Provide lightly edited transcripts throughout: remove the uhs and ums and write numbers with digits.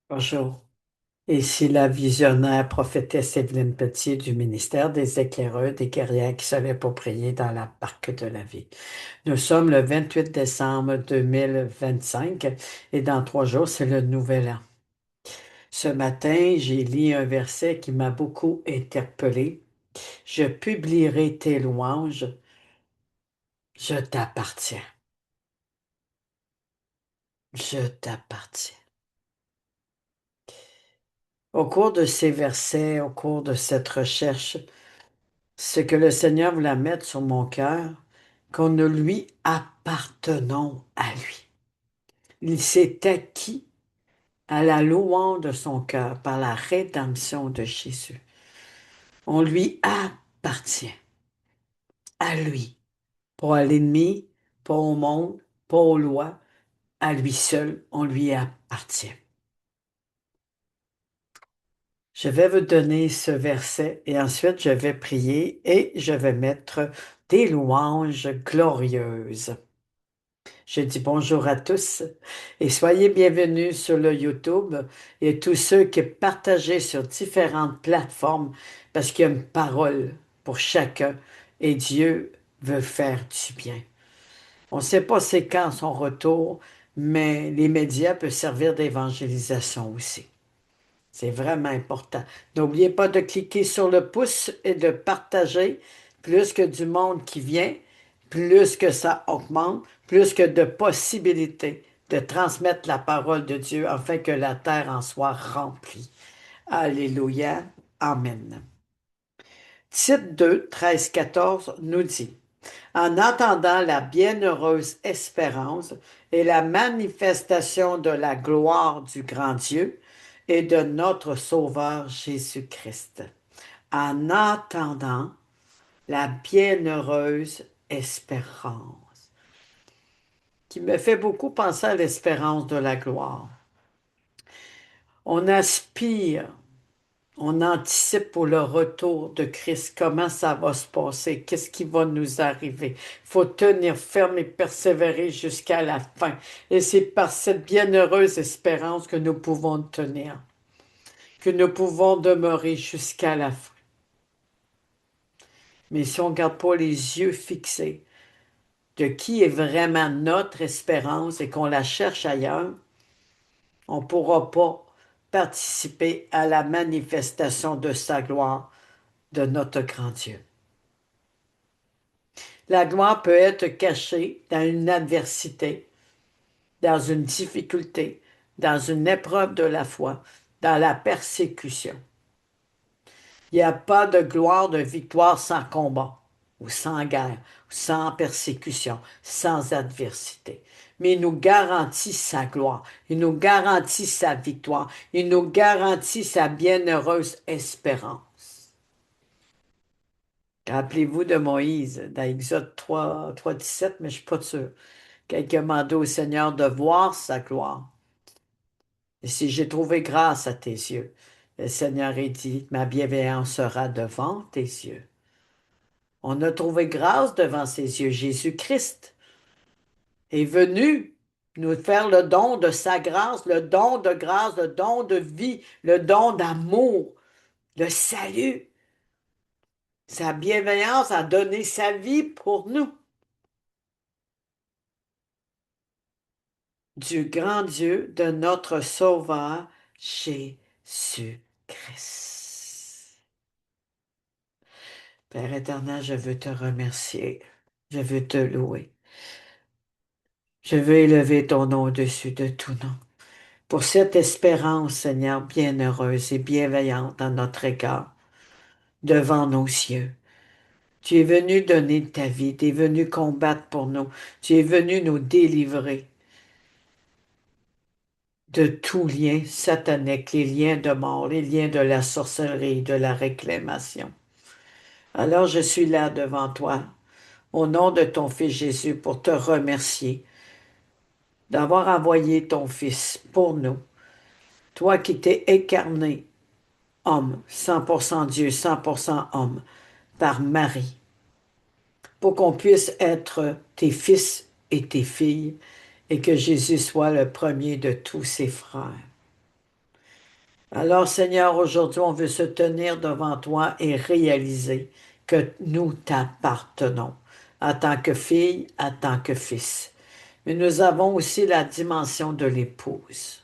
Bonjour. Ici la visionnaire prophétesse Evelyne Petit du ministère des éclaireurs des guerrières qui se lèvent pour prier dans la barque de la vie. Nous sommes le 28 décembre 2025 et dans 3 jours, c'est le nouvel an. Ce matin, j'ai lu un verset qui m'a beaucoup interpellé. Je publierai tes louanges, je t'appartiens. Je t'appartiens. Au cours de ces versets, au cours de cette recherche, ce que le Seigneur voulait mettre sur mon cœur, qu'on ne lui appartenons à lui. Il s'est acquis à la louange de son cœur par la rédemption de Jésus. On lui appartient, à lui, pas à l'ennemi, pas au monde, pas aux lois, à lui seul, on lui appartient. Je vais vous donner ce verset et ensuite je vais prier et je vais mettre des louanges glorieuses. Je dis bonjour à tous et soyez bienvenus sur le YouTube et tous ceux qui partagent sur différentes plateformes parce qu'il y a une parole pour chacun et Dieu veut faire du bien. On ne sait pas c'est quand son retour, mais les médias peuvent servir d'évangélisation aussi. C'est vraiment important. N'oubliez pas de cliquer sur le pouce et de partager. Plus que du monde qui vient, plus que ça augmente, plus que de possibilités de transmettre la parole de Dieu afin que la terre en soit remplie. Alléluia. Amen. Tite 2, 13, 14 nous dit, en attendant la bienheureuse espérance et la manifestation de la gloire du grand Dieu et de notre Sauveur Jésus-Christ. En attendant la bienheureuse espérance, qui me fait beaucoup penser à l'espérance de la gloire. On aspire. On anticipe pour le retour de Christ, comment ça va se passer, qu'est-ce qui va nous arriver. Il faut tenir ferme et persévérer jusqu'à la fin. Et c'est par cette bienheureuse espérance que nous pouvons tenir, que nous pouvons demeurer jusqu'à la fin. Mais si on ne garde pas les yeux fixés de qui est vraiment notre espérance et qu'on la cherche ailleurs, on ne pourra pas participer à la manifestation de sa gloire, de notre grand Dieu. La gloire peut être cachée dans une adversité, dans une difficulté, dans une épreuve de la foi, dans la persécution. Il n'y a pas de gloire, de victoire sans combat, ou sans guerre, sans persécution, sans adversité. Mais il nous garantit sa gloire, il nous garantit sa victoire, il nous garantit sa bienheureuse espérance. Rappelez-vous de Moïse dans Exode 3, 17, mais je ne suis pas sûr. Qui a demandé au Seigneur de voir sa gloire. Et si j'ai trouvé grâce à tes yeux, le Seigneur a dit, ma bienveillance sera devant tes yeux. On a trouvé grâce devant ses yeux. Jésus-Christ est venu nous faire le don de sa grâce, le don de grâce, le don de vie, le don d'amour, le salut. Sa bienveillance a donné sa vie pour nous. Du grand Dieu, de notre Sauveur, Jésus-Christ. Père éternel, je veux te remercier. Je veux te louer. Je veux élever ton nom au-dessus de tout nom. Pour cette espérance, Seigneur, bienheureuse et bienveillante à notre égard, devant nos yeux. Tu es venu donner ta vie, tu es venu combattre pour nous, tu es venu nous délivrer de tout lien satanique, les liens de mort, les liens de la sorcellerie, de la réclamation. Alors je suis là devant toi, au nom de ton Fils Jésus, pour te remercier d'avoir envoyé ton Fils pour nous. Toi qui t'es incarné, homme, 100% Dieu, 100% homme, par Marie, pour qu'on puisse être tes fils et tes filles et que Jésus soit le premier de tous ses frères. Alors, Seigneur, aujourd'hui, on veut se tenir devant toi et réaliser que nous t'appartenons en tant que fille, en tant que fils. Mais nous avons aussi la dimension de l'épouse.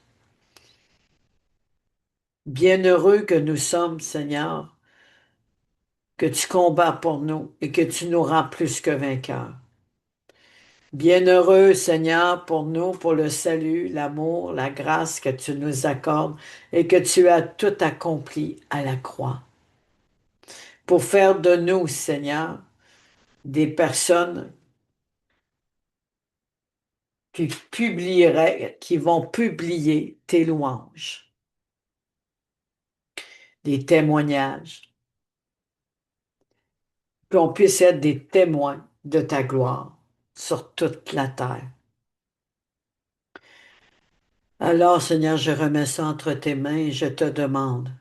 Bienheureux que nous sommes, Seigneur, que tu combats pour nous et que tu nous rends plus que vainqueurs. Bienheureux, Seigneur, pour nous, pour le salut, l'amour, la grâce que tu nous accordes et que tu as tout accompli à la croix. Pour faire de nous, Seigneur, des personnes qui vont publier tes louanges, des témoignages, qu'on puisse être des témoins de ta gloire sur toute la terre. Alors, Seigneur, je remets ça entre tes mains et je te demande,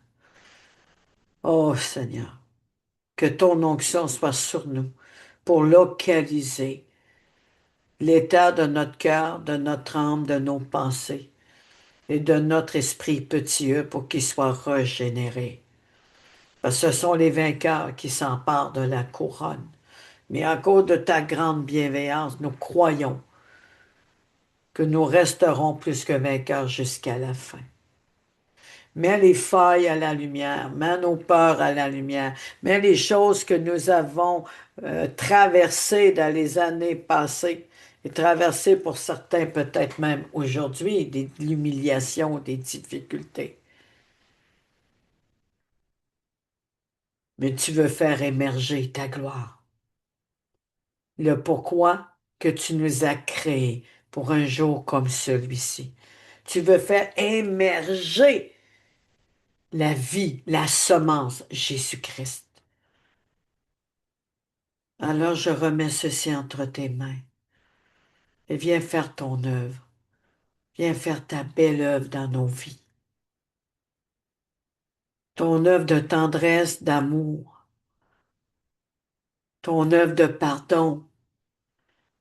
oh Seigneur, que ton onction soit sur nous pour localiser l'état de notre cœur, de notre âme, de nos pensées et de notre esprit petit E pour qu'il soit régénéré. Parce que ce sont les vainqueurs qui s'emparent de la couronne. Mais à cause de ta grande bienveillance, nous croyons que nous resterons plus que vainqueurs jusqu'à la fin. Mets les failles à la lumière, mets nos peurs à la lumière, mets les choses que nous avons traversées dans les années passées et traversées pour certains peut-être même aujourd'hui, de l'humiliation, des difficultés. Mais tu veux faire émerger ta gloire. Le pourquoi que tu nous as créés pour un jour comme celui-ci. Tu veux faire émerger la vie, la semence, Jésus-Christ. Alors je remets ceci entre tes mains et viens faire ton œuvre. Viens faire ta belle œuvre dans nos vies. Ton œuvre de tendresse, d'amour, ton œuvre de pardon,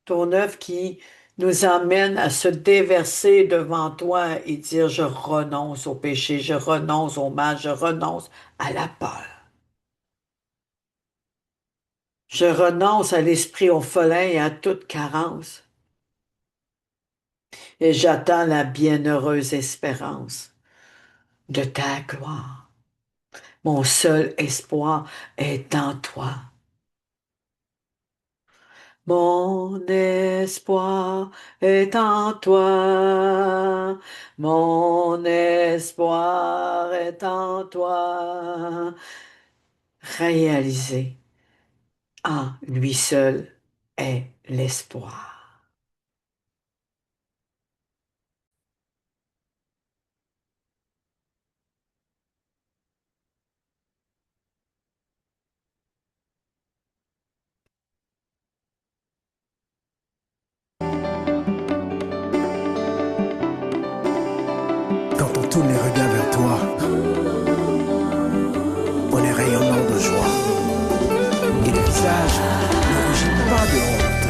ton œuvre qui nous emmène à se déverser devant toi et dire je renonce au péché, je renonce au mal, je renonce à la peur. Je renonce à l'esprit orphelin et à toute carence. Et j'attends la bienheureuse espérance de ta gloire. Mon seul espoir est en toi. Mon espoir est en toi. Mon espoir est en toi. Réaliser en lui seul est l'espoir. Quand on tourne les regards vers toi, on est rayonnant de joie. Et le visage ne rougit pas de honte.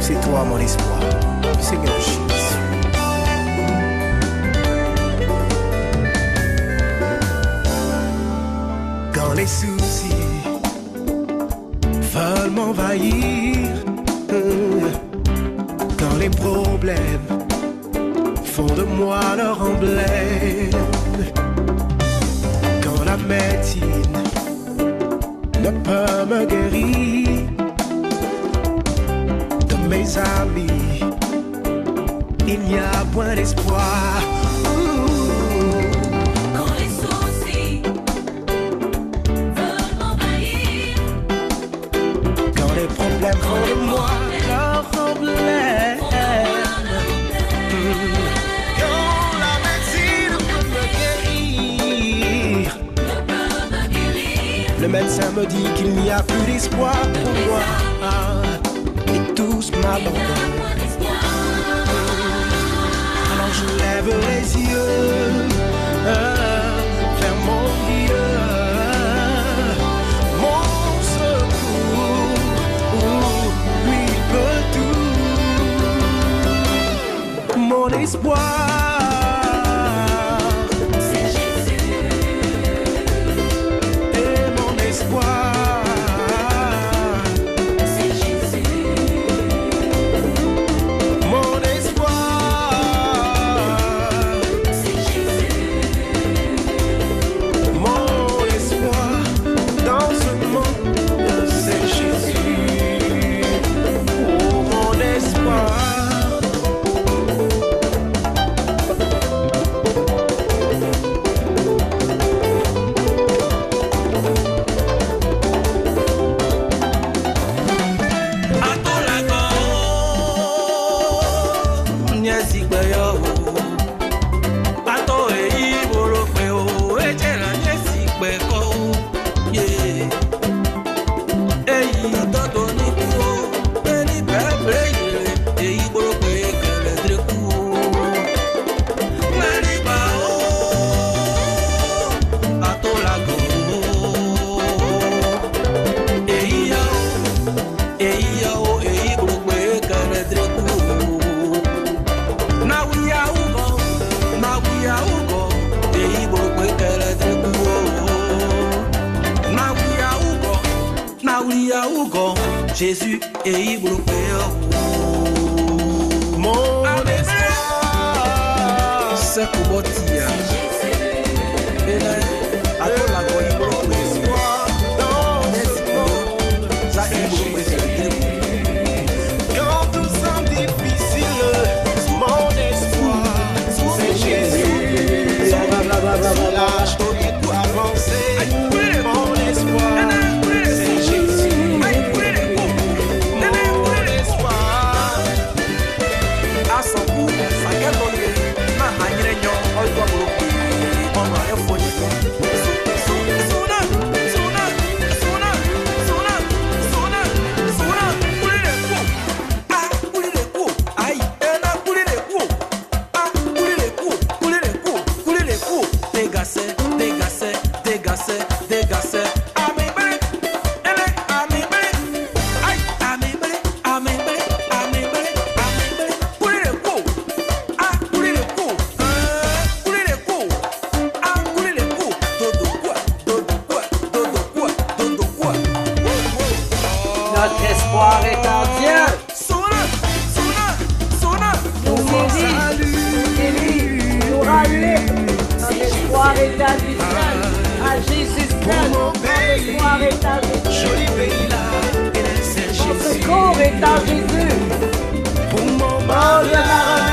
C'est toi mon espoir, Seigneur Jésus. Quand les soucis veulent m'envahir, quand les problèmes font de moi leur emblème, quand la médecine ne peut me guérir, de mes amis il n'y a point d'espoir. Quand les soucis veulent m'envahir, Quand les problèmes font de moi leur emblème, quand la médecine peut me guérir, le médecin me dit qu'il n'y a plus d'espoir pour moi, et tous m'abandonnent. Alors je lève les yeux vers mon Dieu, mon secours, lui il peut tout, mon espoir Jésus et Ibro mon espoir, c'est pour Botia. Quand tout semble difficile, mon espoir, c'est Jésus. Lâche tout pour avancer. Mon espoir, c'est Jésus. Mon espoir. À son bout, ça gueule au lieu. Ma réunion, on doit bloquer. On va y fouiller. Notre espoir est en Dieu. Nous guérit, nous rend libre. Notre espoir est à lui seul, à Jésus seul. Notre espoir est à Jésus. Joli pays là, Notre secours est en Jésus. pour mon Oh, je mal.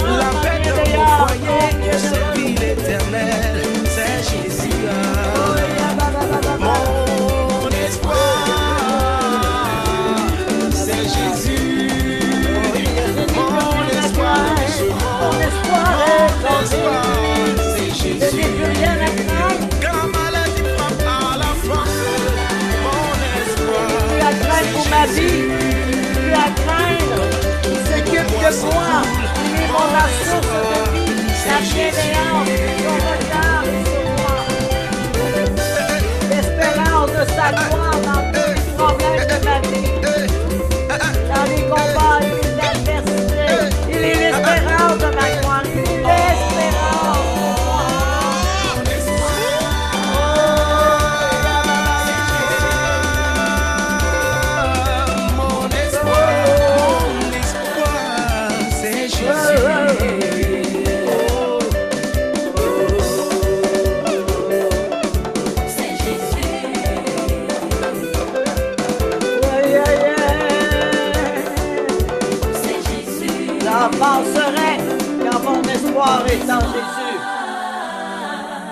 La paix dans mon foyer, mon servir l'éternel, c'est Jésus. Mon espoir, c'est Jésus. Mon espoir, Mon espoir est en c'est Jésus. Je n'ai Jésus. plus rien à craindre. Quand maladie frappe à la force, mon espoir, Plus à craindre pour ma vie. Plus à craindre. Il s'occupe de moi. Il est mon source de vie. La bienveillance, son regard est sur moi. L'espérance de sa gloire dans tous les problèmes de ma vie. Dans les combats et les adversités. Il est l'espérance de ma gloire. Il est l'espérance de moi. mon espoir, c'est Jésus. C'est Jésus. Aïe, aïe, aïe. C'est Jésus. L'enfant serein, car mon espoir est en Jésus.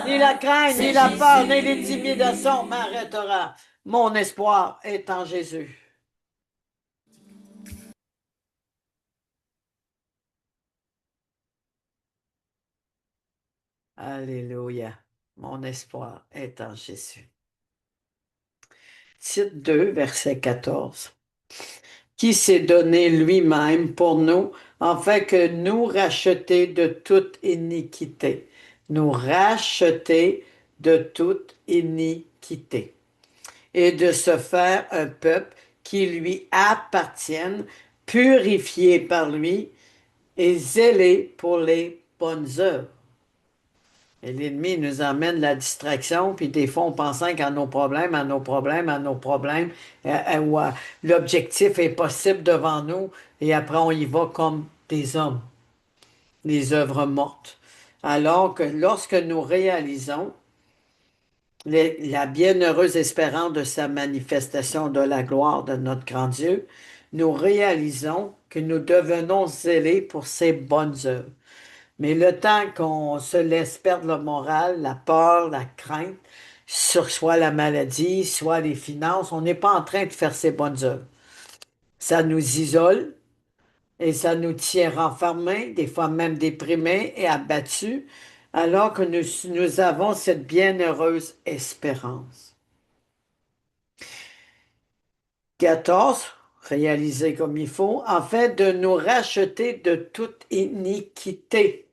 Ni la crainte, ni la peur, ni l'intimidation m'arrêtera. Mon espoir est en Jésus. Alléluia. Mon espoir est en Jésus. Tite 2, verset 14. Qui s'est donné lui-même pour nous, afin que nous racheter de toute iniquité. Nous racheter de toute iniquité. Et de se faire un peuple qui lui appartienne, purifié par lui et zélé pour les bonnes œuvres. Et l'ennemi nous emmène la distraction, puis des fois, on pensant qu'à nos problèmes, l'objectif est possible devant nous, et après, on y va comme des hommes, les œuvres mortes. Alors que lorsque nous réalisons la bienheureuse espérance de sa manifestation de la gloire de notre grand Dieu, nous réalisons que nous devenons zélés pour ses bonnes œuvres. Mais le temps qu'on se laisse perdre le moral, la peur, la crainte, sur soit la maladie, soit les finances, on n'est pas en train de faire ses bonnes œuvres. Ça nous isole et ça nous tient renfermés, des fois même déprimés et abattus, alors que nous avons cette bienheureuse espérance. 14, réaliser comme il faut, en fait de nous racheter de toute iniquité.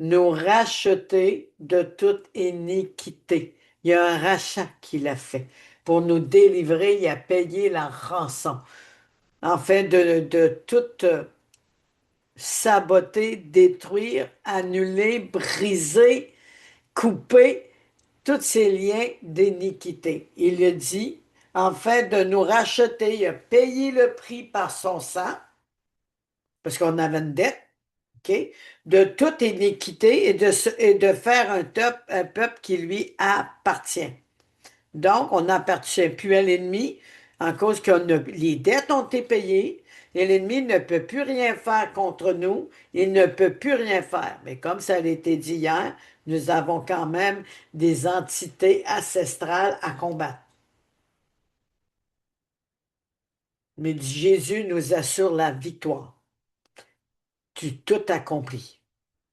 Nous racheter de toute iniquité. Il y a un rachat qu'il a fait. Pour nous délivrer, il a payé la rançon. Afin de tout saboter, détruire, annuler, briser couper tous ces liens d'iniquité. Il a dit, afin de nous racheter, il a payé le prix par son sang, parce qu'on avait une dette, OK, de toute iniquité et de faire un peuple qui lui appartient. Donc, on n'appartient plus à l'ennemi en cause que les dettes ont été payées et l'ennemi ne peut plus rien faire contre nous. Il ne peut plus rien faire. Mais comme ça a été dit hier, nous avons quand même des entités ancestrales à combattre. Mais Jésus nous assure la victoire du tout accompli.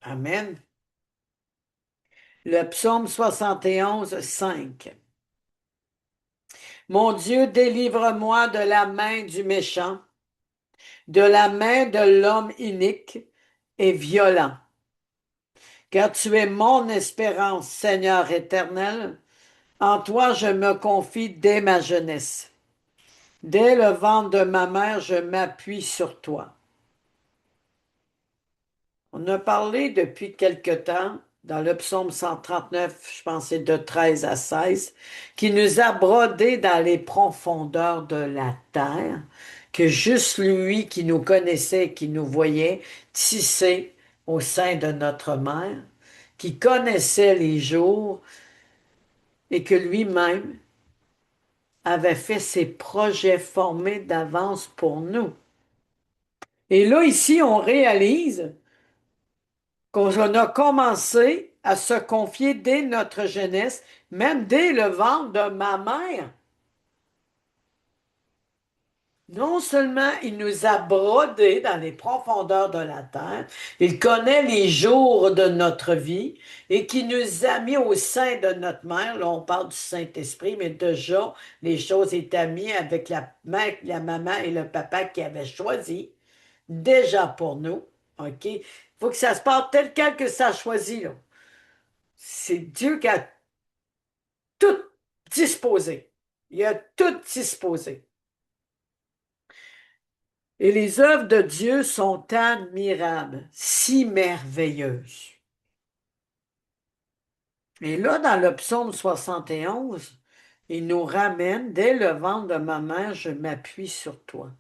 Amen. Le psaume 71, 5. Mon Dieu, délivre-moi de la main du méchant, de la main de l'homme inique et violent. Car tu es mon espérance, Seigneur éternel. En toi je me confie dès ma jeunesse. Dès le ventre de ma mère, je m'appuie sur toi. On a parlé depuis quelque temps, dans le psaume 139, je pense que c'est de 13 à 16, qui nous a brodé dans les profondeurs de la terre, que juste lui qui nous connaissait, qui nous voyait, tissé au sein de notre mère, qui connaissait les jours et que lui-même avait fait ses projets formés d'avance pour nous. Et là, ici, on réalise qu'on a commencé à se confier dès notre jeunesse, même dès le ventre de ma mère. Non seulement il nous a brodés dans les profondeurs de la terre, il connaît les jours de notre vie et qui nous a mis au sein de notre mère. Là, on parle du Saint-Esprit, mais déjà, les choses étaient mises avec la mère, la maman et le papa qui avaient choisi, déjà pour nous. OK? Il faut que ça se passe tel quel que ça a choisi, là. C'est Dieu qui a tout disposé. Il a tout disposé. Et les œuvres de Dieu sont admirables, si merveilleuses. Et là, dans le psaume 71, il nous ramène, dès le ventre de ma mère, je m'appuie sur toi.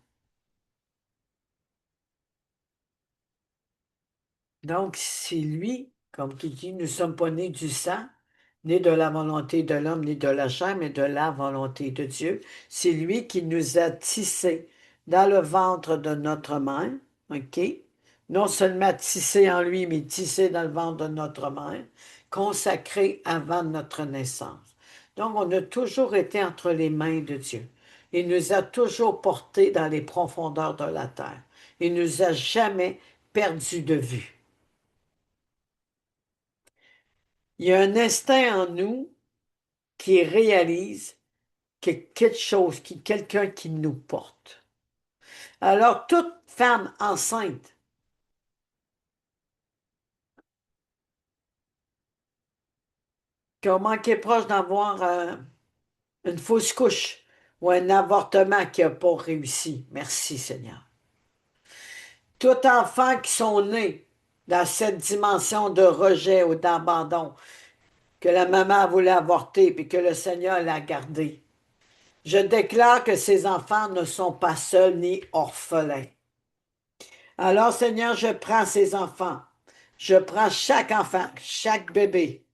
Donc, c'est lui, comme qui dit, nous ne sommes pas nés du sang, ni de la volonté de l'homme, ni de la chair, mais de la volonté de Dieu. C'est lui qui nous a tissés dans le ventre de notre mère, OK? Non seulement tissés en lui, mais tissés dans le ventre de notre mère, consacrés avant notre naissance. Donc, on a toujours été entre les mains de Dieu. Il nous a toujours portés dans les profondeurs de la terre. Il nous a jamais perdus de vue. Il y a un instinct en nous qui réalise que quelque chose, quelqu'un qui nous porte. Alors, toute femme enceinte qui a manqué proche d'avoir une fausse couche ou un avortement qui n'a pas réussi, merci Seigneur. Tout enfant qui sont nés dans cette dimension de rejet ou d'abandon, que la maman voulait avorter puis que le Seigneur l'a gardé. Je déclare que ces enfants ne sont pas seuls ni orphelins. Alors, Seigneur, je prends ces enfants. Je prends chaque enfant, chaque bébé,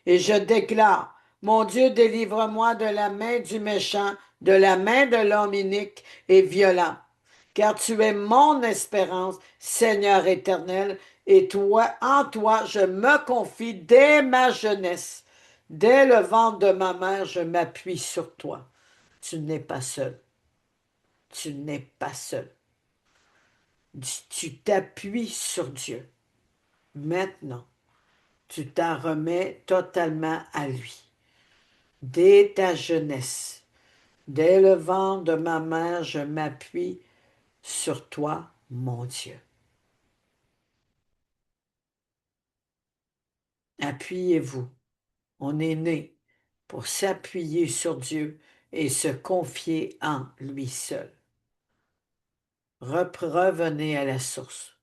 et je déclare, mon Dieu, délivre-moi de la main du méchant, de la main de l'homme inique et violent, car tu es mon espérance, Seigneur éternel, et toi, en toi, je me confie dès ma jeunesse. Dès le ventre de ma mère, je m'appuie sur toi. Tu n'es pas seul. Tu n'es pas seul. Tu t'appuies sur Dieu. Maintenant, tu t'en remets totalement à lui. Dès ta jeunesse, dès le ventre de ma mère, je m'appuie sur toi, mon Dieu. Appuyez-vous. On est né pour s'appuyer sur Dieu et se confier en lui seul. Revenez à la source.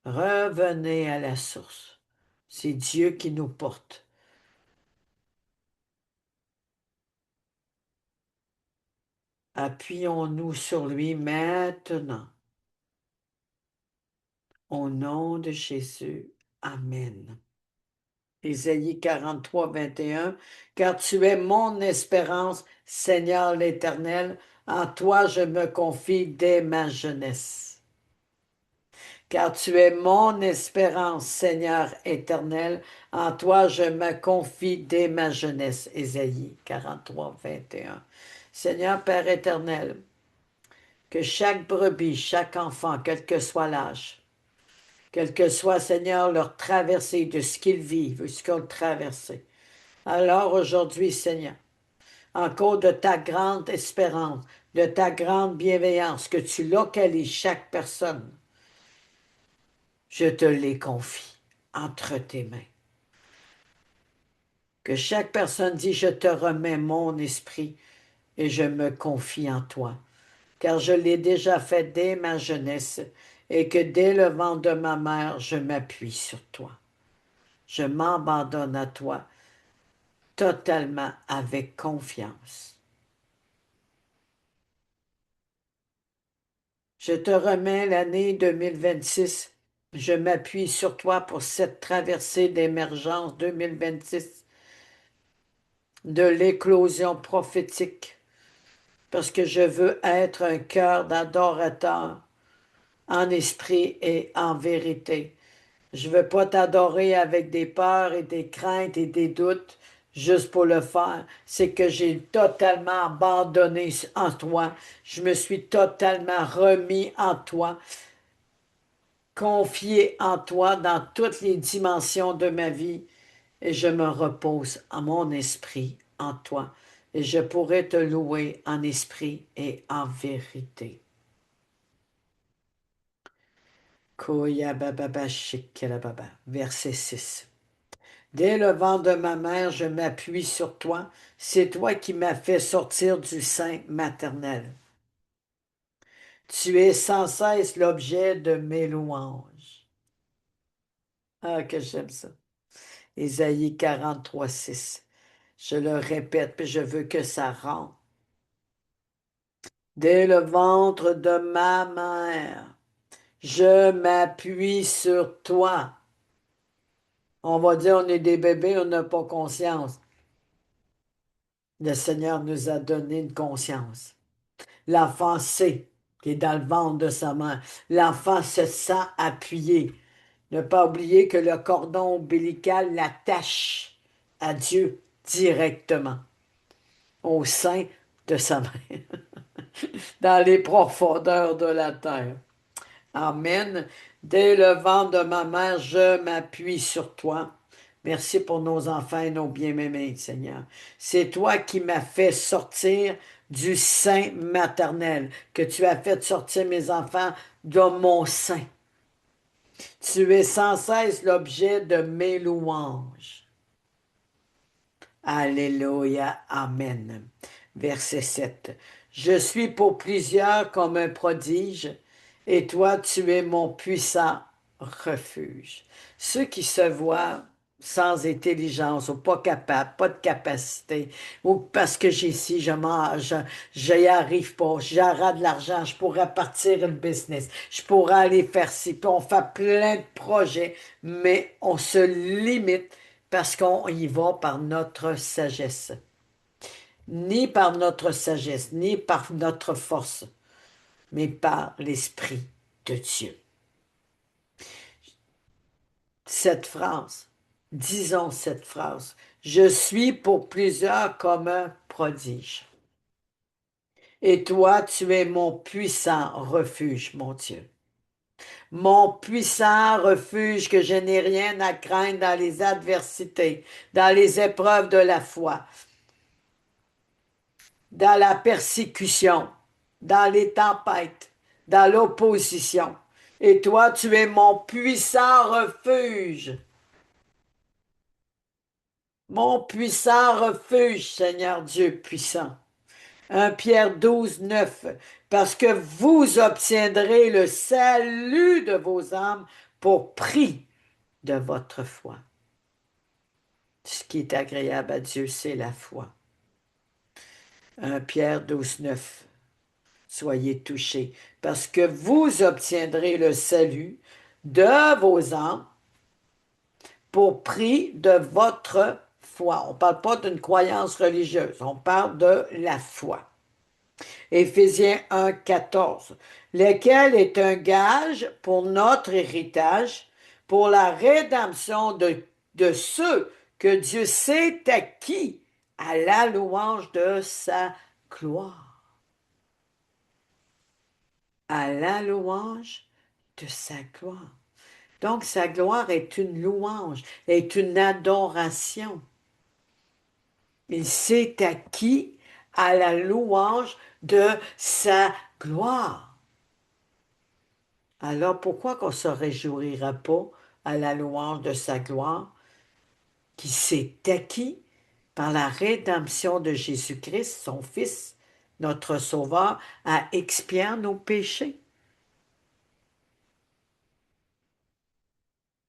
Revenez à la source. C'est Dieu qui nous porte. Appuyons-nous sur lui maintenant. Au nom de Jésus. Amen. Ésaïe 43, 21. Car tu es mon espérance, Seigneur l'Éternel. En toi je me confie dès ma jeunesse. Car tu es mon espérance, Seigneur éternel. En toi je me confie dès ma jeunesse. Ésaïe 43, 21. Seigneur Père éternel, que chaque brebis, chaque enfant, quel que soit l'âge, quel que soit, Seigneur, leur traversée de ce qu'ils vivent, ce qu'ils ont traversé. Alors aujourd'hui, Seigneur, en cause de ta grande espérance, de ta grande bienveillance, que tu localises chaque personne, je te les confie entre tes mains. Que chaque personne dit, je te remets mon esprit et je me confie en toi, car je l'ai déjà fait dès ma jeunesse et que dès le ventre de ma mère, je m'appuie sur toi. Je m'abandonne à toi totalement avec confiance. Je te remets l'année 2026. Je m'appuie sur toi pour cette traversée d'émergence 2026, de l'éclosion prophétique, parce que je veux être un cœur d'adorateur en esprit et en vérité. Je ne veux pas t'adorer avec des peurs et des craintes et des doutes juste pour le faire. C'est que j'ai totalement abandonné en toi. Je me suis totalement remis en toi, confié en toi dans toutes les dimensions de ma vie et je me repose en mon esprit en toi. Et je pourrai te louer en esprit et en vérité. Koya baba ba shikela baba. Verset 6. Dès le ventre de ma mère, je m'appuie sur toi. C'est toi qui m'as fait sortir du sein maternel. Tu es sans cesse l'objet de mes louanges. Ah, que j'aime ça. Ésaïe 43, 6. Je le répète, puis je veux que ça rentre. Dès le ventre de ma mère, je m'appuie sur toi. On va dire on est des bébés, on n'a pas conscience. Le Seigneur nous a donné une conscience. L'enfant sait qu'il est dans le ventre de sa mère. L'enfant se sent appuyé. Ne pas oublier que le cordon ombilical l'attache à Dieu directement, au sein de sa mère, dans les profondeurs de la terre. Amen. Dès le ventre de ma mère, je m'appuie sur toi. Merci pour nos enfants et nos bien-aimés, Seigneur. C'est toi qui m'as fait sortir du sein maternel, que tu as fait sortir mes enfants de mon sein. Tu es sans cesse l'objet de mes louanges. Alléluia. Amen. Verset 7. Je suis pour plusieurs comme un prodige, et toi, tu es mon puissant refuge. Ceux qui se voient sans intelligence ou pas capables, pas de capacité, ou parce que j'ai ci, je mange, je n'y arrive pas, j'aurai de l'argent, je pourrais partir le business, je pourrais aller faire ci, puis on fait plein de projets, mais on se limite parce qu'on y va par notre sagesse. Ni par notre sagesse, ni par notre force, mais par l'Esprit de Dieu. Cette phrase, disons cette phrase, je suis pour plusieurs comme un prodige. Et toi, tu es mon puissant refuge, mon Dieu. Mon puissant refuge que je n'ai rien à craindre dans les adversités, dans les épreuves de la foi, dans la persécution, dans les tempêtes, dans l'opposition. Et toi, tu es mon puissant refuge. Mon puissant refuge, Seigneur Dieu puissant. 1 Pierre 12, 9. Parce que vous obtiendrez le salut de vos âmes pour prix de votre foi. Ce qui est agréable à Dieu, c'est la foi. 1 Pierre 12, 9. Soyez touchés, parce que vous obtiendrez le salut de vos âmes pour prix de votre foi. On ne parle pas d'une croyance religieuse, on parle de la foi. Éphésiens 1, 14, lequel est un gage pour notre héritage, pour la rédemption de ceux que Dieu s'est acquis à la louange de sa gloire. À la louange de sa gloire. Donc, sa gloire est une louange, est une adoration. Il s'est acquis à la louange de sa gloire. Alors, pourquoi qu'on ne se réjouira pas à la louange de sa gloire, qui s'est acquis par la rédemption de Jésus-Christ, son Fils, notre Sauveur, à expier nos péchés?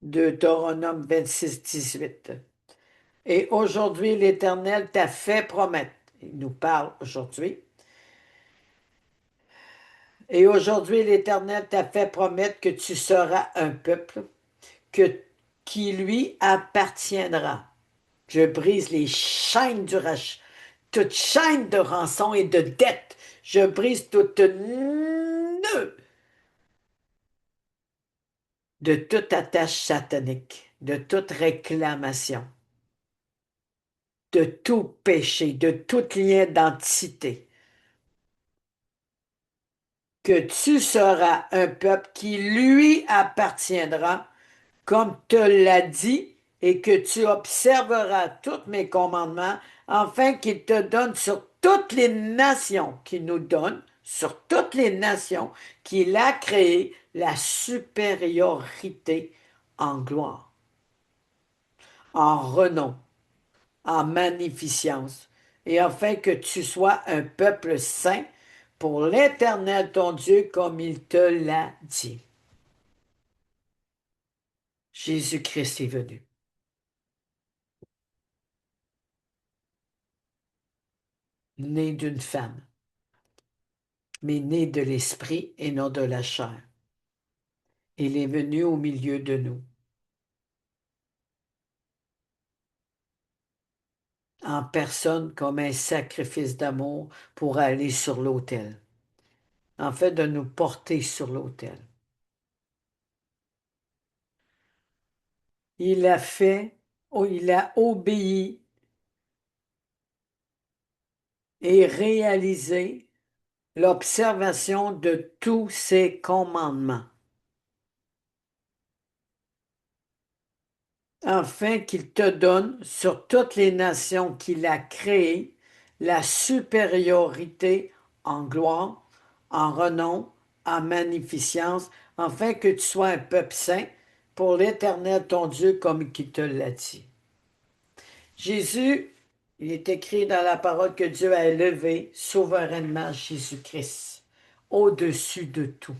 Deutéronome 26, 18. Et aujourd'hui, l'Éternel t'a fait promettre. Il nous parle aujourd'hui. Et aujourd'hui, l'Éternel t'a fait promettre que tu seras un peuple qui lui appartiendra. Je brise les chaînes du rachat, toute chaîne de rançon et de dette. Je brise toute nœud de toute attache satanique, de toute réclamation, de tout péché, de tout lien d'entité. Que tu seras un peuple qui lui appartiendra, comme te l'a dit, et que tu observeras tous mes commandements, afin qu'il te donne sur toutes les nations qu'il nous donne, sur toutes les nations qu'il a créées, la supériorité en gloire, en renom, en magnificence, et afin que tu sois un peuple saint pour l'Éternel ton Dieu, comme il te l'a dit. Jésus-Christ est venu. Né d'une femme, mais né de l'esprit et non de la chair. Il est venu au milieu de nous, en personne comme un sacrifice d'amour pour aller sur l'autel, en fait de nous porter sur l'autel. Il a fait, il a obéi et réalisé l'observation de tous ses commandements, afin qu'il te donne sur toutes les nations qu'il a créées la supériorité en gloire, en renom, en magnificence, afin que tu sois un peuple saint pour l'Éternel ton Dieu comme qui te l'a dit. Jésus, il est écrit dans la parole que Dieu a élevé souverainement Jésus-Christ au-dessus de tout,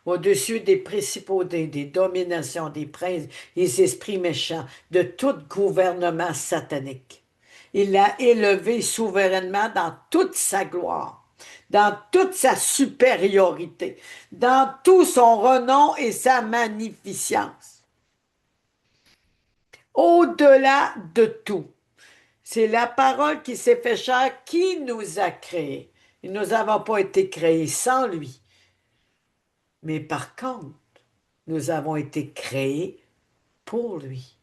au-dessus des principautés, des dominations, des princes, des esprits méchants, de tout gouvernement satanique. Il l'a élevé souverainement dans toute sa gloire, dans toute sa supériorité, dans tout son renom et sa magnificence. Au-delà de tout. C'est la parole qui s'est fait chair qui nous a créés. Et nous n'avons pas été créés sans lui. Mais par contre, nous avons été créés pour lui.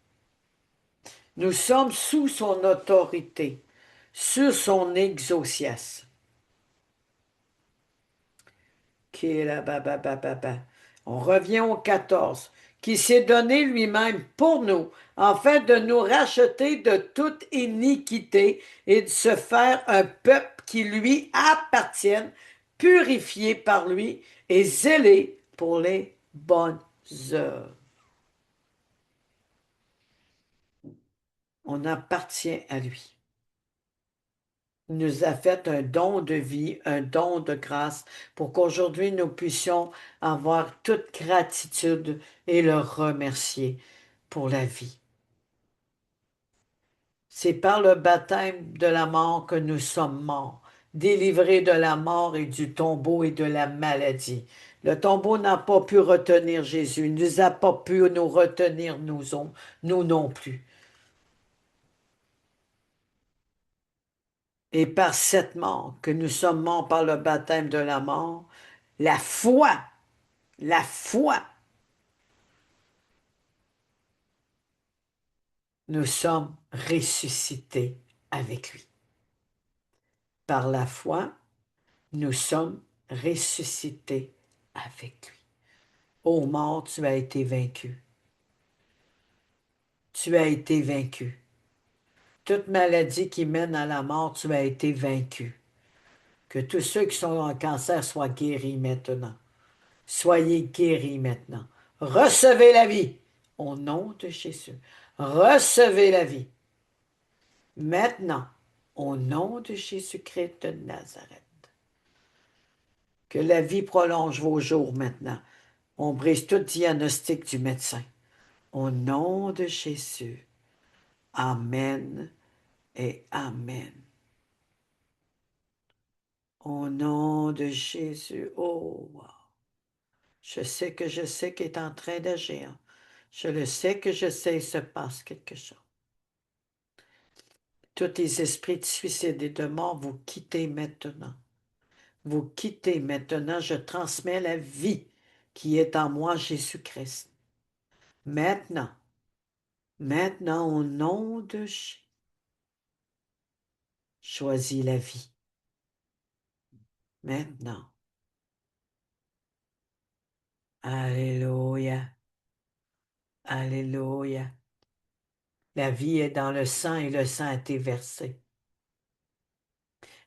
Nous sommes sous son autorité, sous son exaucias. On revient au 14. Qui s'est donné lui-même pour nous, afin de nous racheter de toute iniquité et de se faire un peuple qui lui appartienne, purifié par lui et zélé pour les bonnes œuvres. On appartient à lui. nous a fait un don de vie, un don de grâce, pour qu'aujourd'hui nous puissions avoir toute gratitude et le remercier pour la vie. C'est par le baptême de la mort que nous sommes morts, délivrés de la mort et du tombeau et de la maladie. Le tombeau n'a pas pu retenir Jésus, il nous a pas pu nous retenir, nous non plus. Et par cette mort, que nous sommes morts par le baptême de la mort, la foi, la foi, nous sommes ressuscités avec lui. Par la foi, nous sommes ressuscités avec lui. Ô mort, tu as été vaincu. Tu as été vaincu. Toute maladie qui mène à la mort, tu as été vaincu. Que tous ceux qui sont en cancer soient guéris maintenant. Soyez guéris maintenant. Recevez la vie au nom de Jésus. Recevez la vie maintenant au nom de Jésus-Christ de Nazareth. Que la vie prolonge vos jours maintenant. On brise tout diagnostic du médecin. Au nom de Jésus. Amen et Amen. Au nom de Jésus. Oh, wow. Je sais qu'il est en train d'agir. Je le sais que je sais, il se passe quelque chose. Tous les esprits de suicide et de mort, vous quittez maintenant. Vous quittez maintenant. Je transmets la vie qui est en moi, Jésus-Christ. Maintenant, au nom de Jésus, choisis la vie. Maintenant. Alléluia. Alléluia. La vie est dans le sang et le sang a été versé.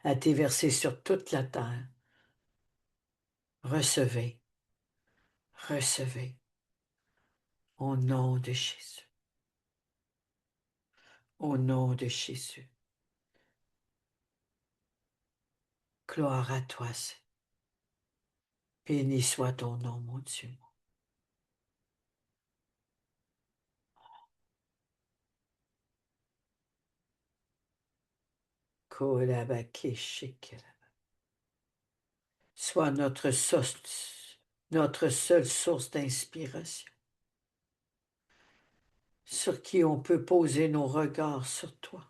A été versé sur toute la terre. Recevez. Recevez. Au nom de Jésus. Au nom de Jésus. Gloire à toi, Seigneur. Béni soit ton nom, mon Dieu. Sois notre seule source d'inspiration, sur qui on peut poser nos regards sur toi.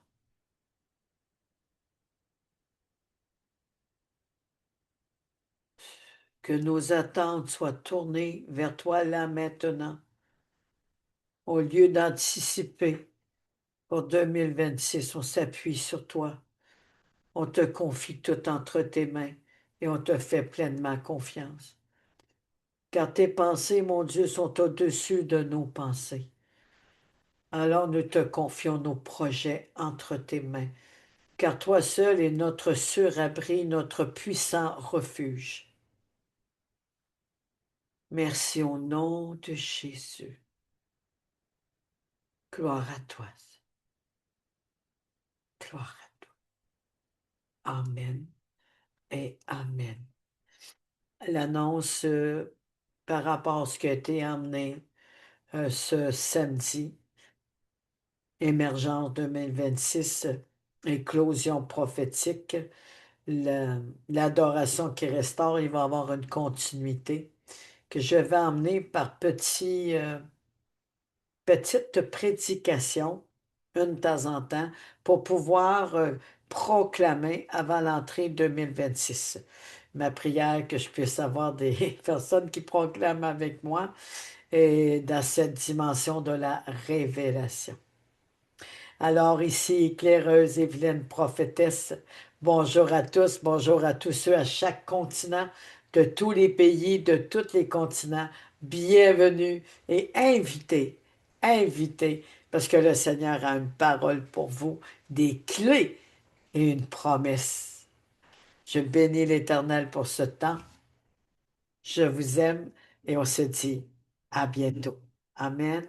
Que nos attentes soient tournées vers toi là maintenant, au lieu d'anticiper pour 2026, on s'appuie sur toi. On te confie tout entre tes mains et on te fait pleinement confiance. Car tes pensées, mon Dieu, sont au-dessus de nos pensées. Alors nous te confions nos projets entre tes mains, car toi seul es notre sûr abri, notre puissant refuge. Merci au nom de Jésus. Gloire à toi. Gloire à toi. Amen et Amen. L'annonce par rapport à ce qui a été emmené ce samedi, Émergence 2026, éclosion prophétique, l'adoration qui restaure, il va y avoir une continuité que je vais emmener par petites prédications, une de temps en temps, pour pouvoir proclamer avant l'entrée 2026. Ma prière que je puisse avoir des personnes qui proclament avec moi et dans cette dimension de la révélation. Alors ici, éclaireuse Evelyne, prophétesse, bonjour à tous, bonjour à tous ceux à chaque continent, de tous les pays, de tous les continents, bienvenue et invitez, parce que le Seigneur a une parole pour vous, des clés et une promesse. Je bénis l'Éternel pour ce temps. Je vous aime et on se dit à bientôt. Amen.